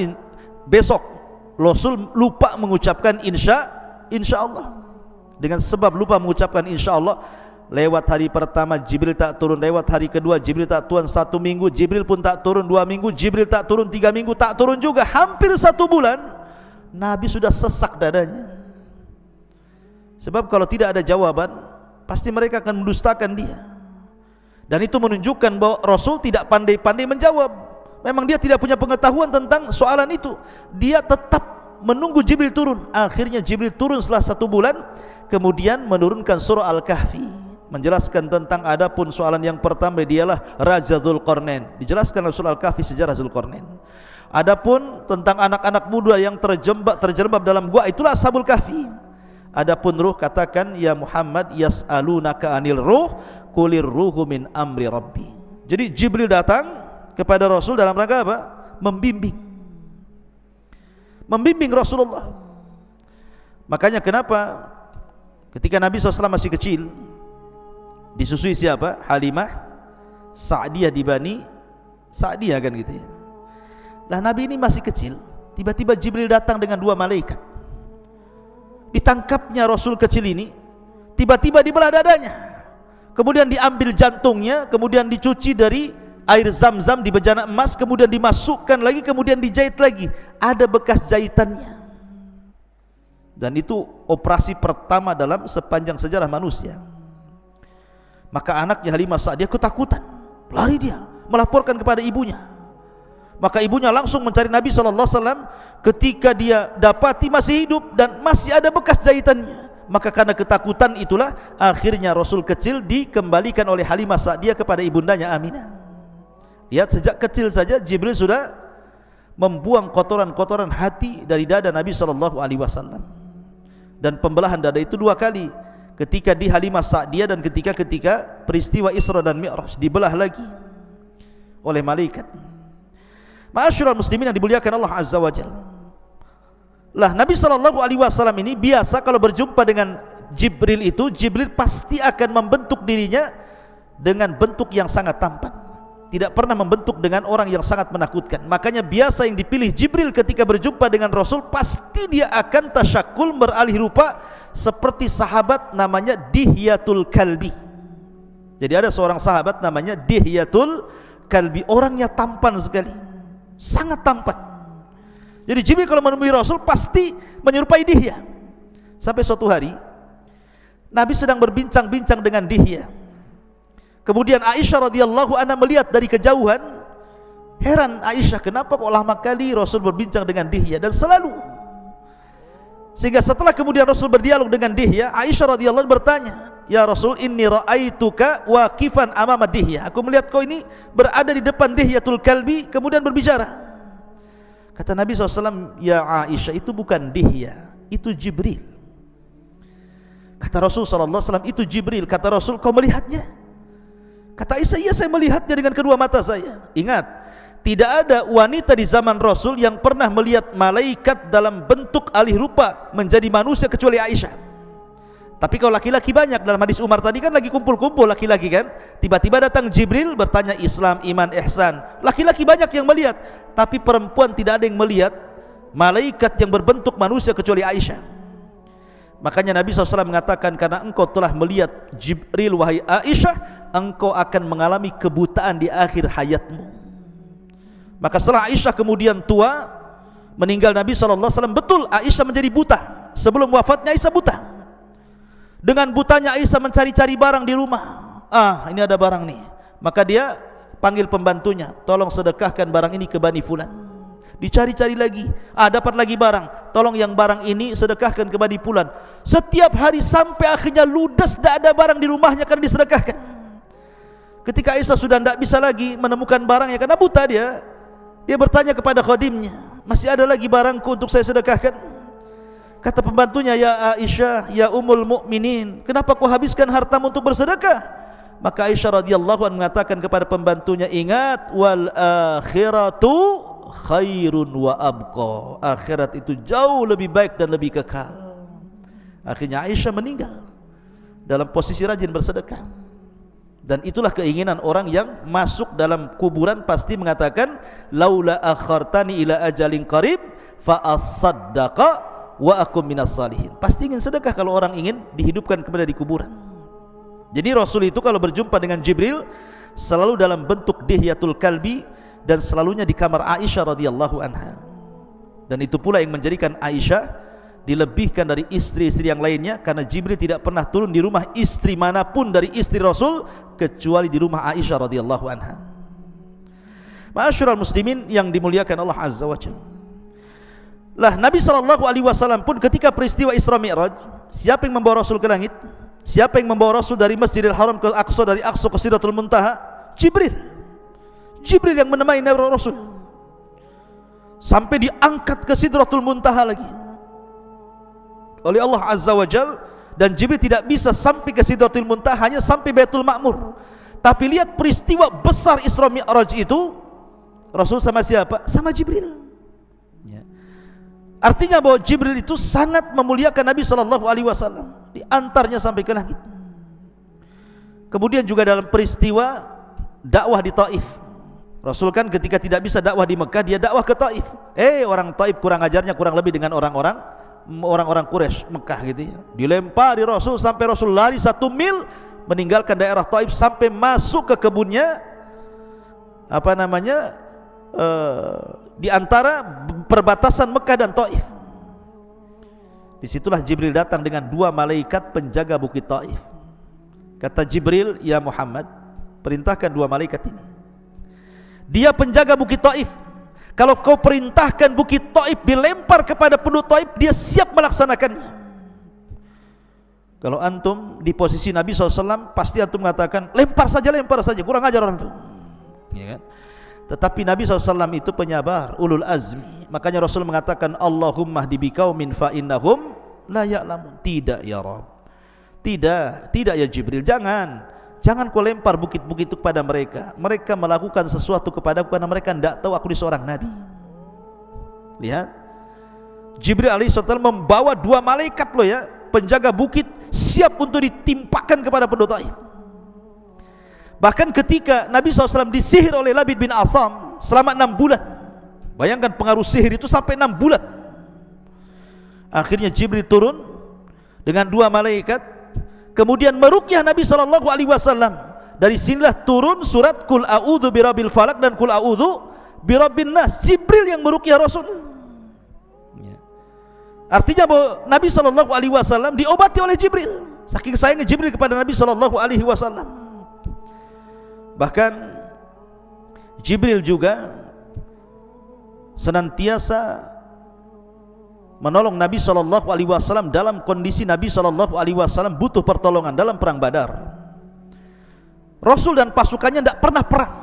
besok. Rasul lupa mengucapkan insya Allah. Dengan sebab lupa mengucapkan insya Allah, lewat hari pertama Jibril tak turun, lewat hari kedua Jibril tak turun, 1 minggu Jibril pun tak turun, 2 minggu Jibril tak turun, 3 minggu tak turun juga, hampir 1 bulan Nabi sudah sesak dadanya. Sebab kalau tidak ada jawaban, pasti mereka akan mendustakan dia. Dan itu menunjukkan bahwa Rasul tidak pandai-pandai menjawab. Memang dia tidak punya pengetahuan tentang soalan itu. Dia tetap menunggu Jibril turun. Akhirnya Jibril turun setelah 1 bulan, kemudian menurunkan surah Al-Kahfi, menjelaskan tentang adapun soalan yang pertama, dialah Raja Dzulqarnain. Dijelaskan dalam surah Al-Kahfi sejarah Dzulqarnain. Adapun tentang anak-anak muda yang terjerembab dalam gua, itulah Ashabul Kahfi. Adapun ruh, katakan ya Muhammad, yas'alunaka anil ruh qulir ruhu min amri rabbi. Jadi Jibril datang kepada Rasul dalam rangka apa? Membimbing Rasulullah. Makanya kenapa ketika Nabi SAW masih kecil, disusui siapa? Halimah Sa'diyah di Bani Sa'diyah, kan gitu ya. Lah Nabi ini masih kecil, tiba-tiba Jibril datang dengan 2 malaikat. Ditangkapnya Rasul kecil ini, tiba-tiba dibelah dadanya, kemudian diambil jantungnya, kemudian dicuci dari air zam-zam di bejana emas, kemudian dimasukkan lagi, kemudian dijahit lagi, ada bekas jahitannya. Dan itu operasi pertama dalam sepanjang sejarah manusia. Maka anaknya Halimah Sa'diyah ketakutan, lari dia melaporkan kepada ibunya. Maka ibunya langsung mencari Nabi SAW. Ketika dia dapati masih hidup dan masih ada bekas jahitannya, maka karena ketakutan itulah akhirnya Rasul kecil dikembalikan oleh Halimah Sa'diyah kepada ibundanya Aminah. Lihat, sejak kecil saja Jibril sudah membuang kotoran-kotoran hati dari dada Nabi SAW. Dan pembelahan dada itu 2 kali, ketika di Halimah Sa'diyah dan ketika peristiwa Isra dan Mi'raj, dibelah lagi oleh malaikat. Ma'asyiral muslimin yang dimuliakan Allah Azza wa Jalla. Lah, Nabi SAW ini biasa kalau berjumpa dengan Jibril itu, Jibril pasti akan membentuk dirinya dengan bentuk yang sangat tampan, tidak pernah membentuk dengan orang yang sangat menakutkan. Makanya biasa yang dipilih Jibril ketika berjumpa dengan Rasul, pasti dia akan tasyakul, beralih rupa seperti sahabat namanya Dihyatul Kalbi. Jadi ada seorang sahabat namanya Dihyatul Kalbi, orangnya tampan sekali, sangat tampan. Jadi Jibril kalau menemui Rasul pasti menyerupai Dihya. Sampai suatu hari Nabi sedang berbincang-bincang dengan Dihya. Kemudian Aisyah radhiyallahu anha melihat dari kejauhan. Heran Aisyah, kenapa kok lama kali Rasul berbincang dengan Dihya, dan selalu. Sehingga setelah kemudian Rasul berdialog dengan Dihya, Aisyah radhiyallahu anha bertanya, "Ya Rasul, inni ra'aituka waqifan amama Dihya." Aku melihat kau ini berada di depan Dihyatul Kalbi, kemudian berbicara. Kata Nabi SAW, "Ya Aisyah, itu bukan Dihya, itu Jibril." Kata Rasul SAW, "Itu Jibril." Kata Rasul, "Kau melihatnya?" Kata Aisyah, "Iya, saya melihatnya dengan kedua mata saya." Ingat, tidak ada wanita di zaman Rasul yang pernah melihat malaikat dalam bentuk alih rupa menjadi manusia kecuali Aisyah. Tapi kalau laki-laki banyak, dalam hadis Umar tadi kan lagi kumpul-kumpul laki-laki kan, tiba-tiba datang Jibril bertanya Islam, iman, ihsan. Laki-laki banyak yang melihat, tapi perempuan tidak ada yang melihat malaikat yang berbentuk manusia kecuali Aisyah. Makanya Nabi SAW mengatakan, karena engkau telah melihat Jibril wahai Aisyah, engkau akan mengalami kebutaan di akhir hayatmu. Maka setelah Aisyah kemudian tua, meninggal Nabi SAW, betul Aisyah menjadi buta. Sebelum wafatnya Aisyah buta. Dengan butanya Aisyah mencari-cari barang di rumah. Ini ada barang nih. Maka dia panggil pembantunya, tolong sedekahkan barang ini ke Bani Fulan. Dicari-cari lagi, dapat lagi barang, tolong yang barang ini sedekahkan ke Bani Fulan. Setiap hari sampai akhirnya ludes, tidak ada barang di rumahnya karena disedekahkan. Ketika Aisyah sudah tidak bisa lagi menemukan barangnya karena buta dia bertanya kepada khadimnya, "Masih ada lagi barangku untuk saya sedekahkan?" Kata pembantunya, "Ya Aisyah, ya Ummul Mukminin, kenapa kau habiskan hartamu untuk bersedekah?" Maka Aisyah radhiyallahu anha mengatakan kepada pembantunya, "Ingat, wal akhiratu khairun wa abqa." Akhirat itu jauh lebih baik dan lebih kekal. Akhirnya Aisyah meninggal dalam posisi rajin bersedekah. Dan itulah keinginan orang yang masuk dalam kuburan, pasti mengatakan, "Laula akhartani ila ajalin qarib fa asaddaqa wa akum minas salihin." Pasti ingin sedekah kalau orang ingin dihidupkan kembali di kuburan. Jadi Rasul itu kalau berjumpa dengan Jibril selalu dalam bentuk Dihyatul Kalbi, dan selalunya di kamar Aisyah radhiyallahu anha. Dan itu pula yang menjadikan Aisyah dilebihkan dari istri-istri yang lainnya, karena Jibril tidak pernah turun di rumah istri manapun dari istri Rasul kecuali di rumah Aisyah radhiyallahu anha. Ma'asyiral muslimin yang dimuliakan Allah Azza wa Jalla. Lah, Nabi SAW pun ketika peristiwa Isra Mi'raj, siapa yang membawa Rasul ke langit? Siapa yang membawa Rasul dari Masjidil Haram ke Aqsa, dari Aqsa ke Sidratul Muntaha? Jibril. Jibril yang menemani Rasul sampai diangkat ke Sidratul Muntaha lagi oleh Allah Azza wa Jal. Dan Jibril tidak bisa sampai ke Sidratul Muntaha, hanya sampai Baitul Ma'mur. Tapi lihat peristiwa besar Isra Mi'raj itu, Rasul sama siapa? Sama Jibril ya. Artinya bahwa Jibril itu sangat memuliakan Nabi SAW, diantarnya sampai ke langit. Kemudian juga dalam peristiwa dakwah di Taif, Rasul kan ketika tidak bisa dakwah di Mekah, dia dakwah ke Taif. Orang Taif kurang ajarnya kurang lebih dengan orang-orang orang-orang Quraisy Mekah gitu ya. Dilempari Rasul sampai Rasul lari 1 mil meninggalkan daerah Taif sampai masuk ke kebunnya di antara perbatasan Mekah dan Taif. Disitulah Jibril datang dengan 2 malaikat penjaga bukit Taif. Kata Jibril, ya Muhammad, perintahkan 2 malaikat ini. Dia penjaga bukit Taif. Kalau kau perintahkan bukit Taif dilempar kepada penduduk Taif, dia siap melaksanakannya. Kalau antum di posisi Nabi SAW, pasti antum mengatakan lempar saja, kurang ajar orang itu, ya kan? Tetapi Nabi SAW itu penyabar, ulul azmi. Makanya Rasul mengatakan, Allahumma hdi biqaumin fa innahum la ya'lamun. Tidak ya Rabb, tidak ya Jibril, jangan kau lempar bukit-bukit itu kepada mereka. Mereka melakukan sesuatu kepadaku karena mereka tidak tahu aku seorang Nabi. Lihat, Jibril alaihissalam membawa 2 malaikat loh ya, penjaga bukit, siap untuk ditimpakan kepada penduduk Taif. Bahkan ketika Nabi SAW disihir oleh Labid bin Asam selama 6 bulan, bayangkan pengaruh sihir itu sampai 6 bulan. Akhirnya Jibril turun dengan 2 malaikat, kemudian meruqyah Nabi SAW. Dari sinilah turun surat Qul a'udzu birabbil falaq dan Qul a'udzu birabbin nas. Jibril yang meruqyah Rasul. Artinya bahwa Nabi SAW diobati oleh Jibril. Saking sayangnya Jibril kepada Nabi SAW. Bahkan Jibril juga senantiasa menolong Nabi SAW dalam kondisi Nabi SAW butuh pertolongan dalam perang Badar. Rasul dan pasukannya tidak pernah perang,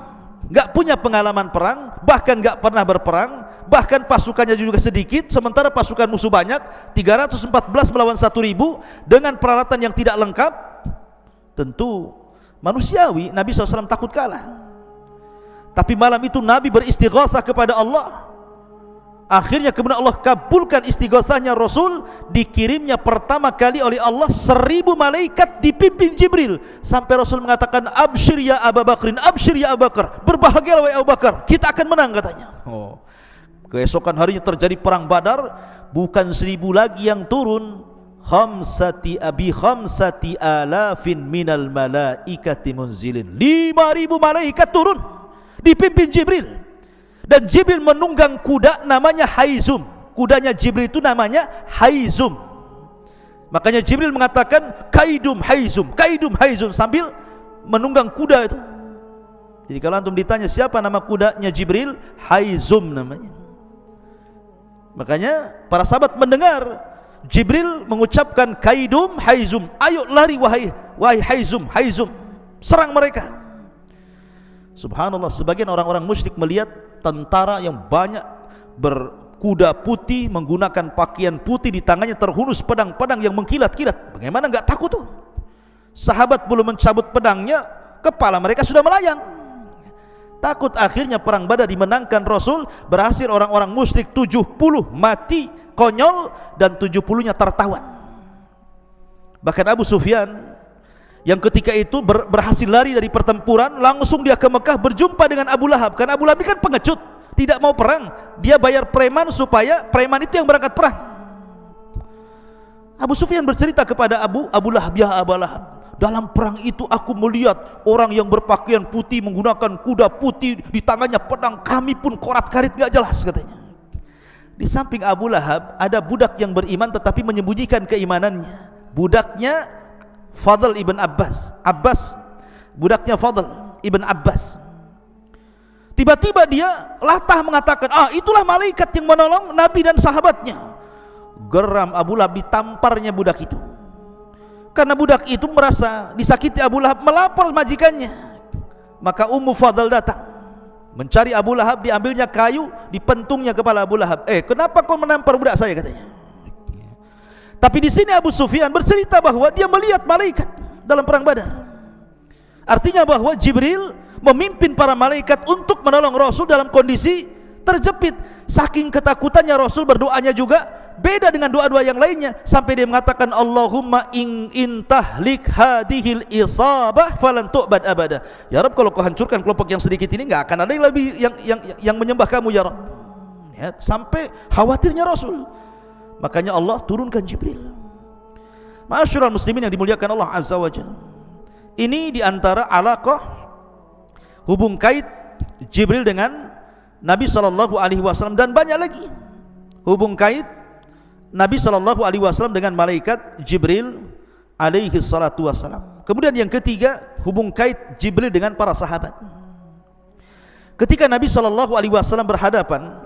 nggak punya pengalaman perang, bahkan nggak pernah berperang, bahkan pasukannya juga sedikit, sementara pasukan musuh banyak, 314 melawan 1000 dengan peralatan yang tidak lengkap. Tentu manusiawi Nabi SAW takut kalah. Tapi malam itu Nabi beristighatsah kepada Allah. Akhirnya kemudian Allah kabulkan istighatsahnya Rasul. Dikirimnya pertama kali oleh Allah 1000 malaikat dipimpin Jibril, sampai Rasul mengatakan, absyir ya Abu Bakrin, absyir ya Abu Bakar, berbahagialah wahai Abu Bakar, kita akan menang katanya. Keesokan harinya terjadi perang Badar. Bukan 1000 lagi yang turun, khamsati alafin minal malaikati munzilin, 5000 malaikat turun dipimpin Jibril. Dan Jibril menunggang kuda namanya Haizum. Kudanya Jibril itu namanya Haizum. Makanya Jibril mengatakan kaidum Haizum sambil menunggang kuda itu. Jadi kalau antum ditanya siapa nama kudanya Jibril, Haizum namanya. Makanya para sahabat mendengar Jibril mengucapkan kaidum Haizum, ayo lari wahai Haizum, serang mereka. Subhanallah, sebagian orang-orang musyrik melihat tentara yang banyak berkuda putih, menggunakan pakaian putih, di tangannya terhunus pedang-pedang yang mengkilat-kilat. Bagaimana enggak takut tuh? Sahabat belum mencabut pedangnya, kepala mereka sudah melayang. Takut. Akhirnya perang Badar dimenangkan Rasul, berhasil orang-orang musyrik 70 mati konyol dan 70-nya tertawan. Bahkan Abu Sufyan yang ketika itu berhasil lari dari pertempuran, langsung dia ke Mekah berjumpa dengan Abu Lahab. Karena Abu Lahab ini kan pengecut, tidak mau perang. Dia bayar preman supaya preman itu yang berangkat perang. Abu Sufyan bercerita kepada Abu Lahab, ya Abu Lahab, dalam perang itu aku melihat orang yang berpakaian putih, menggunakan kuda putih, di tangannya pedang, kami pun korat-karit gak jelas katanya. Di samping Abu Lahab ada budak yang beriman tetapi menyembunyikan keimanannya. Budaknya Fadl ibn Abbas, budaknya Fadl ibn Abbas. Tiba-tiba dia latah mengatakan, itulah malaikat yang menolong Nabi dan sahabatnya. Geram Abu Lahab, ditamparnya budak itu. Karena budak itu merasa disakiti Abu Lahab, melapor majikannya. Maka Ummu Fadl datang mencari Abu Lahab, diambilnya kayu, dipentungnya kepala Abu Lahab. Kenapa kau menampar budak saya katanya. Tapi di sini Abu Sufyan bercerita bahwa dia melihat malaikat dalam perang Badar. Artinya bahwa Jibril memimpin para malaikat untuk menolong Rasul dalam kondisi terjepit. Saking ketakutannya Rasul, berdoanya juga beda dengan doa-doa yang lainnya, sampai dia mengatakan, Allahumma in tahlik hadhil isabah falan tu'bad abada. Ya Rabb, kalau kau hancurkan kelompok yang sedikit ini, enggak akan ada yang lebih yang menyembah kamu ya Rabb. Ya, sampai khawatirnya Rasul. Makanya Allah turunkan Jibril. Ma'asyiral muslimin yang dimuliakan Allah Azza wa Jalla, ini diantara alaqah hubung kait Jibril dengan Nabi SAW, dan banyak lagi hubung kait Nabi SAW dengan malaikat Jibril alaihi salatu wassalam. Kemudian yang ketiga, hubung kait Jibril dengan para sahabat. Ketika Nabi SAW berhadapan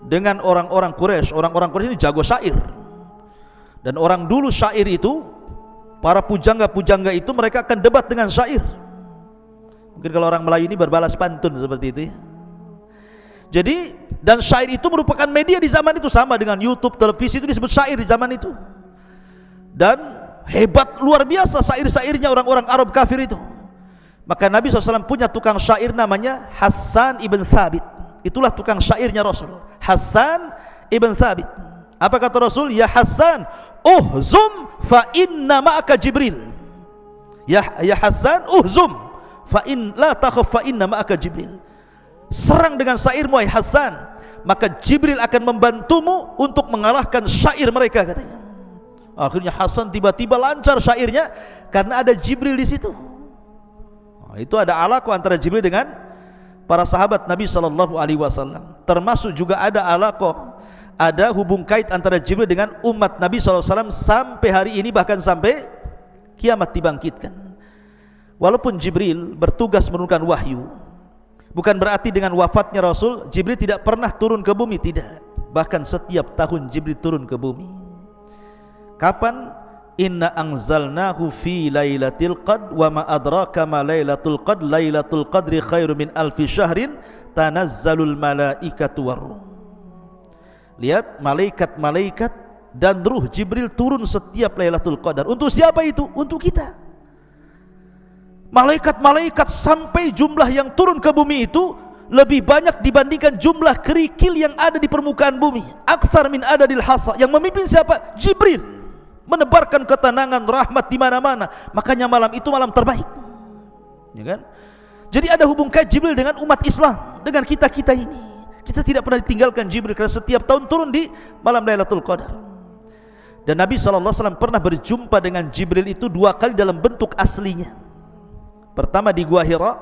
dengan orang-orang Quraisy, orang-orang Quraisy ini jago syair. Dan orang dulu syair itu, para pujangga-pujangga itu mereka akan debat dengan syair. Mungkin kalau orang Melayu ini berbalas pantun seperti itu ya. Jadi, dan syair itu merupakan media di zaman itu, sama dengan YouTube, televisi itu disebut syair di zaman itu. Dan hebat luar biasa syair-syairnya orang-orang Arab kafir itu. Maka Nabi SAW punya tukang syair namanya Hassan ibn Thabit. Itulah tukang syairnya Rasul, Hassan ibn Thabit. Apa kata Rasul? Ya Hassan, uhzum fa inna ma'aka Jibril. Ya Hassan, uhzum fa in la takhaf fa inna ma'aka Jibril. Serang dengan syairmu wahai Hassan, maka Jibril akan membantumu untuk mengalahkan syair mereka, katanya. Akhirnya Hassan tiba-tiba lancar syairnya karena ada Jibril di situ. Itu ada alaqah antara Jibril dengan para sahabat Nabi SAW. Termasuk juga ada alaqah, ada hubung kait antara Jibril dengan umat Nabi SAW sampai hari ini, bahkan sampai kiamat dibangkitkan. Walaupun Jibril bertugas menurunkan wahyu, bukan berarti dengan wafatnya Rasul Jibril tidak pernah turun ke bumi, tidak. Bahkan setiap tahun Jibril turun ke bumi. Kapan? Inna anzalnahu fi lailatul qadr wa ma adraka ma lailatul qadr, lailatul qadri khairu min alfi syahrin tanazzalul malaikatu waruh. Lihat, malaikat-malaikat dan ruh Jibril turun setiap lailatul qadar. Untuk siapa itu? Untuk kita. Malaikat-malaikat sampai jumlah yang turun ke bumi itu lebih banyak dibandingkan jumlah kerikil yang ada di permukaan bumi. Aktsar min adadil hasa. Yang memimpin siapa? Jibril. Menebarkan ketenangan, rahmat di mana-mana. Makanya malam itu malam terbaik, ya kan? Jadi ada hubung kait Jibril dengan umat Islam, dengan kita-kita ini. Kita tidak pernah ditinggalkan Jibril, karena setiap tahun turun di malam Lailatul Qadar. Dan Nabi SAW pernah berjumpa dengan Jibril itu 2 kali dalam bentuk aslinya. Pertama di Gua Hira.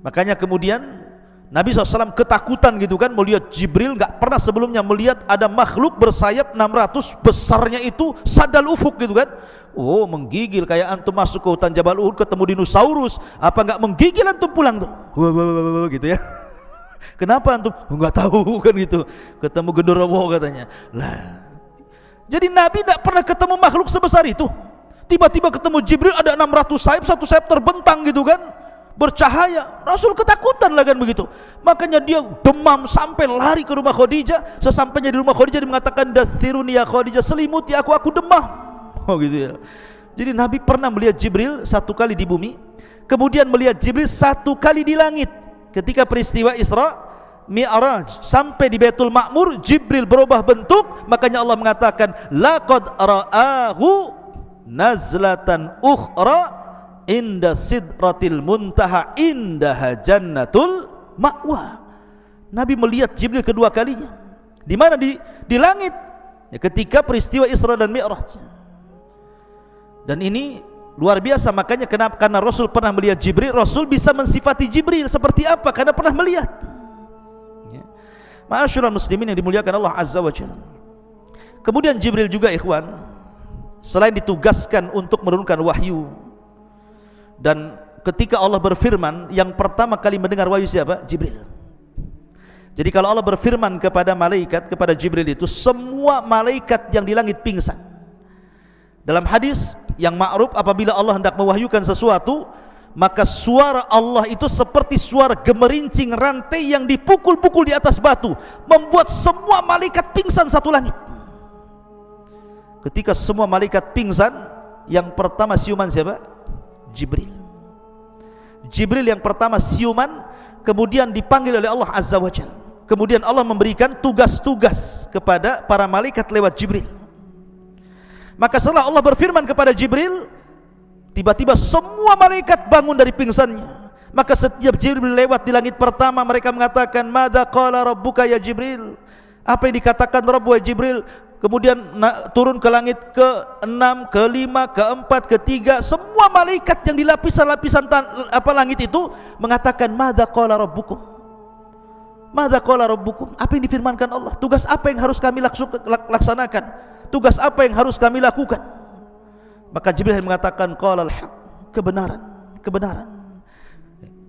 Makanya kemudian Nabi SAW ketakutan gitu kan melihat Jibril, nggak pernah sebelumnya melihat ada makhluk bersayap 600 besarnya itu sadal ufuk gitu kan. Oh, menggigil kayak antum masuk ke hutan Jabal Uhud ketemu dinosaurus, apa nggak menggigil antum pulang tuh gitu ya. Kenapa antum? Nggak tahu kan gitu. Ketemu genderuwo katanya lah. Jadi Nabi tidak pernah ketemu makhluk sebesar itu. Tiba-tiba ketemu Jibril ada 600 sayap, satu sayap terbentang gitu kan, bercahaya. Rasul ketakutan lah kan begitu. Makanya dia demam sampai lari ke rumah Khadijah. Sesampainya di rumah Khadijah dia mengatakan, "Dathiruni ya Khadijah, selimuti aku demam." Oh gitu ya. Jadi Nabi pernah melihat Jibril 1 kali di bumi, kemudian melihat Jibril 1 kali di langit. Ketika peristiwa Isra Mi'raj sampai di Baitul Ma'mur, Jibril berubah bentuk. Makanya Allah mengatakan, "Laqad ra'ahu nazlatan ukhra inda sidratil muntaha indaha jannatul ma'wa." Nabi melihat Jibril kedua kalinya. Di mana? Di langit. Ya, ketika peristiwa Isra dan Mi'raj. Dan ini luar biasa. Makanya kenapa? Karena Rasul pernah melihat Jibril, Rasul bisa mensifati Jibril seperti apa? Karena pernah melihat. Ya. Ma'asyiral muslimin yang dimuliakan Allah Azza wa Jalla. Kemudian Jibril juga ikhwan, selain ditugaskan untuk menurunkan wahyu, dan ketika Allah berfirman, yang pertama kali mendengar wahyu siapa? Jibril. Jadi kalau Allah berfirman kepada malaikat, kepada Jibril itu, semua malaikat yang di langit pingsan. Dalam hadis yang ma'ruf, apabila Allah hendak mewahyukan sesuatu, maka suara Allah itu seperti suara gemerincing rantai yang dipukul-pukul di atas batu, membuat semua malaikat pingsan satu langit. Ketika semua malaikat pingsan, yang pertama siuman siapa? Jibril. Jibril yang pertama siuman, kemudian dipanggil oleh Allah Azza wa Jalla. Kemudian Allah memberikan tugas-tugas kepada para malaikat lewat Jibril. Maka setelah Allah berfirman kepada Jibril, tiba-tiba semua malaikat bangun dari pingsannya. Maka setiap Jibril lewat di langit pertama, mereka mengatakan, "Madza qala rabbuka ya Jibril?" Apa yang dikatakan Rabb wa Jibril? kemudian turun ke langit ke-6, ke-5, ke-4, ke-3, semua malaikat yang di lapisan-lapisan langit itu mengatakan, madza qala rabbukum, madza qala rabbukum, apa yang difirmankan Allah, tugas apa yang harus kami laksanakan, tugas apa yang harus kami lakukan. Maka Jibril mengatakan, qala al-haq, kebenaran, kebenaran.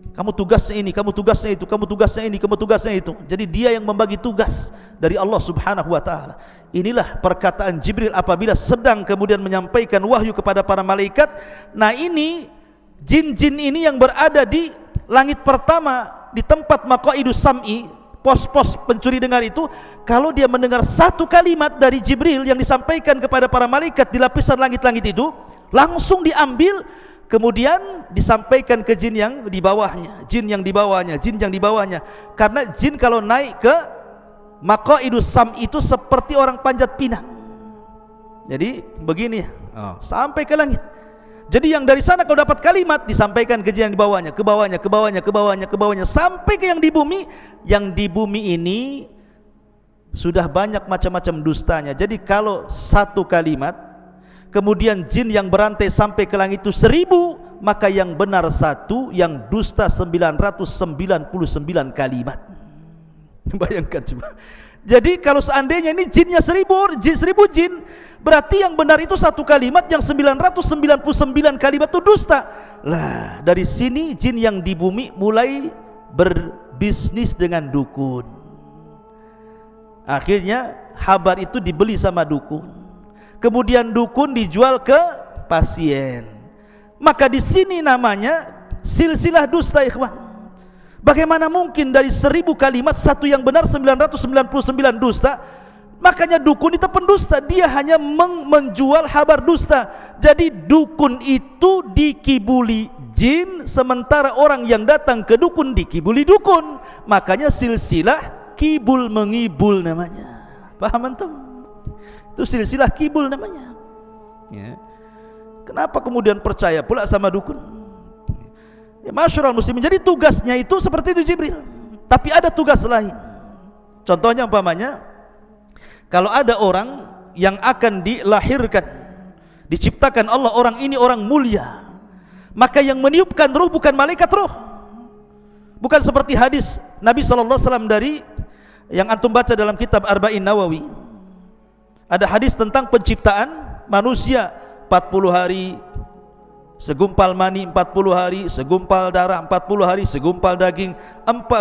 Kamu tugasnya ini, kamu tugasnya itu, kamu tugasnya ini, kamu tugasnya itu. Jadi dia yang membagi tugas dari Allah Subhanahu wa taala. Inilah perkataan Jibril apabila sedang kemudian menyampaikan wahyu kepada para malaikat. Nah, ini jin-jin ini yang berada di langit pertama, di tempat maqaidus sam'i, pos-pos pencuri dengar itu, kalau dia mendengar satu kalimat dari Jibril yang disampaikan kepada para malaikat di lapisan langit-langit itu, langsung diambil, kemudian disampaikan ke jin yang di bawahnya, jin yang di bawahnya, jin yang di bawahnya. Karena jin kalau naik ke maqaidus sam itu seperti orang panjat pinang. Jadi begini, sampai ke langit. Jadi yang dari sana kalau dapat kalimat disampaikan ke jin yang di bawahnya, ke bawahnya, ke bawahnya, ke bawahnya, ke bawahnya, sampai ke yang di bumi. Yang di bumi ini sudah banyak macam-macam dustanya. Jadi kalau satu kalimat kemudian jin yang berantai sampai ke langit itu 1000, maka yang benar 1, yang dusta 999 kalimat. Bayangkan coba. Jadi kalau seandainya ini jinnya 1000 jin, berarti yang benar itu satu kalimat, yang 999 kalimat itu dusta. Lah, dari sini jin yang di bumi mulai berbisnis dengan dukun. Akhirnya habar itu dibeli sama dukun. Kemudian dukun dijual ke pasien. Maka di sini namanya silsilah dusta, ikhwan. Bagaimana mungkin dari 1000 kalimat satu yang benar 999 dusta? Makanya dukun itu pendusta, dia hanya menjual kabar dusta. Jadi dukun itu dikibuli jin, sementara orang yang datang ke dukun dikibuli dukun. Makanya silsilah kibul mengibul namanya. Paham antum? Itu silsilah kibul namanya, ya. Kenapa kemudian percaya pula sama dukun? Ya, masyarul muslimin. Jadi tugasnya itu seperti itu Jibril. Tapi ada tugas lain. Contohnya umpamanya, kalau ada orang yang akan dilahirkan, diciptakan Allah, orang ini orang mulia, maka yang meniupkan ruh bukan malaikat ruh. Bukan seperti hadis Nabi SAW dari yang antum baca dalam kitab Arba'in Nawawi. Ada hadis tentang penciptaan manusia, 40 hari segumpal mani, 40 hari segumpal darah, 40 hari segumpal daging, 4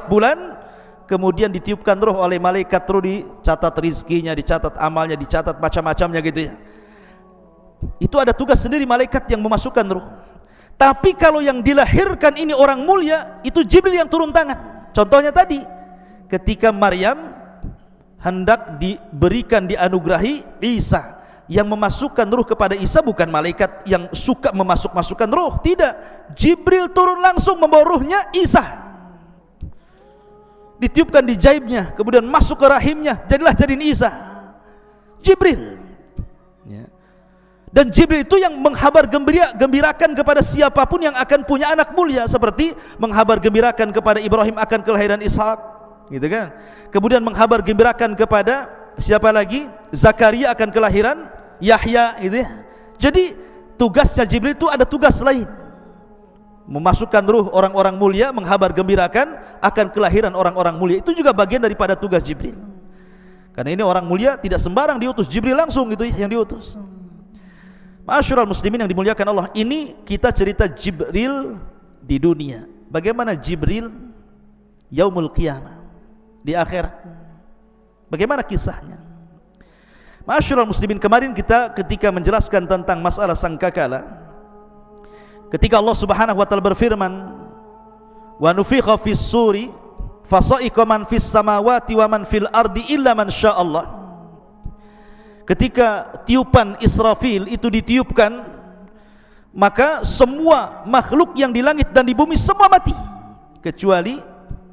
bulan, kemudian ditiupkan roh oleh malaikat, terus dicatat rizkinya, dicatat amalnya, dicatat macam-macamnya gitu ya. Itu ada tugas sendiri malaikat yang memasukkan roh. Tapi kalau yang dilahirkan ini orang mulia, itu Jibril yang turun tangan. Contohnya tadi ketika Maryam hendak diberikan, dianugerahi Isa, yang memasukkan ruh kepada Isa bukan malaikat yang suka memasukkan ruh, tidak. Jibril turun langsung membawa ruhnya Isa, ditiupkan di jaibnya, kemudian masuk ke rahimnya, jadiin Isa. Jibril, ya. Dan Jibril itu yang gembirakan kepada siapapun yang akan punya anak mulia, seperti menghabar gembirakan kepada Ibrahim akan kelahiran Ishak, gitu kan. Kemudian menghabar gembirakan kepada siapa lagi? Zakaria akan kelahiran Yahya, gitu ya. Jadi tugasnya Jibril itu ada tugas lain, memasukkan ruh orang-orang mulia, menghabar gembirakan akan kelahiran orang-orang mulia. Itu juga bagian daripada tugas Jibril. Karena ini orang mulia tidak sembarang diutus, Jibril langsung gitu yang diutus. Ma'asyiral muslimin yang dimuliakan Allah, ini kita cerita Jibril di dunia. Bagaimana Jibril yaumul qiyamah, di akhirat, bagaimana kisahnya? Ma'asyiral muslimin, kemarin kita ketika menjelaskan tentang masalah sangkakala, ketika Allah Subhanahu wa taala berfirman, wa nufikha fis suri fasa'iqa man fis samawati wa man fil ardi illa man sya'allah. Ketika tiupan Israfil itu ditiupkan, maka semua makhluk yang di langit dan di bumi semua mati, kecuali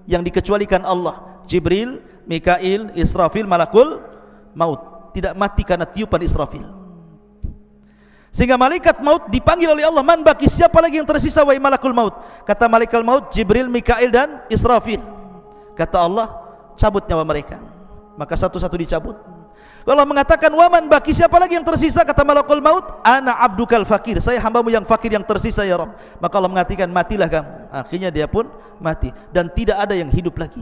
yang dikecualikan Allah. Jibril, Mikail, Israfil, malakul maut tidak mati karena tiupan Israfil. Sehingga malaikat maut dipanggil oleh Allah, man baki, siapa lagi yang tersisa wahai malakul maut? Kata malaikat maut, Jibril, Mikail dan Israfil. Kata Allah, cabut nyawa mereka. Maka satu-satu dicabut. Allah mengatakan waman baki, siapa lagi yang tersisa? Kata malakul maut, ana abdukal fakir, saya hambamu yang fakir yang tersisa ya Rabb. Maka Allah mengatakan matilah kamu. Akhirnya dia pun mati dan tidak ada yang hidup lagi.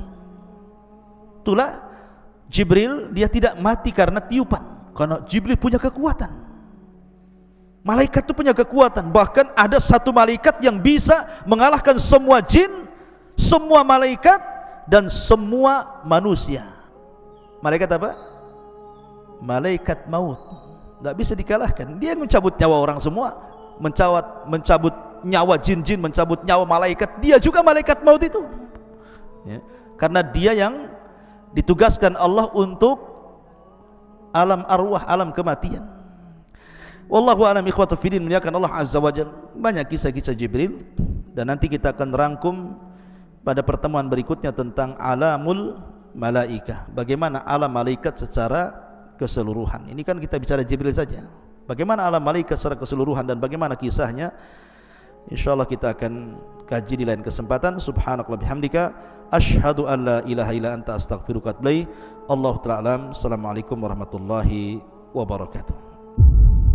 Itulah Jibril, dia tidak mati karena tiupan, karena Jibril punya kekuatan. Malaikat itu punya kekuatan. Bahkan ada satu malaikat yang bisa mengalahkan semua jin, semua malaikat dan semua manusia. Malaikat apa? Malaikat maut. Tidak bisa dikalahkan. Dia mencabut nyawa orang semua, mencabut nyawa jin-jin, mencabut nyawa malaikat. Dia juga malaikat maut itu ya. Karena dia yang ditugaskan Allah untuk alam arwah, alam kematian. Wallahu a'lam. Ikhwatu fiddin, muliakan Allah azza wajalla. Banyak kisah-kisah Jibril dan nanti kita akan rangkum pada pertemuan berikutnya tentang alamul malaikah, bagaimana alam malaikat secara keseluruhan. Ini kan kita bicara Jibril saja. Bagaimana alam malaikat secara keseluruhan dan bagaimana kisahnya, insyaallah kita akan kaji di lain kesempatan. Subhanakallah bihamdika, asyhadu an la ilaha illa anta, astaghfiruka wa atubu ilaik. Allahu ta'ala alam. Assalamualaikum warahmatullahi wabarakatuh.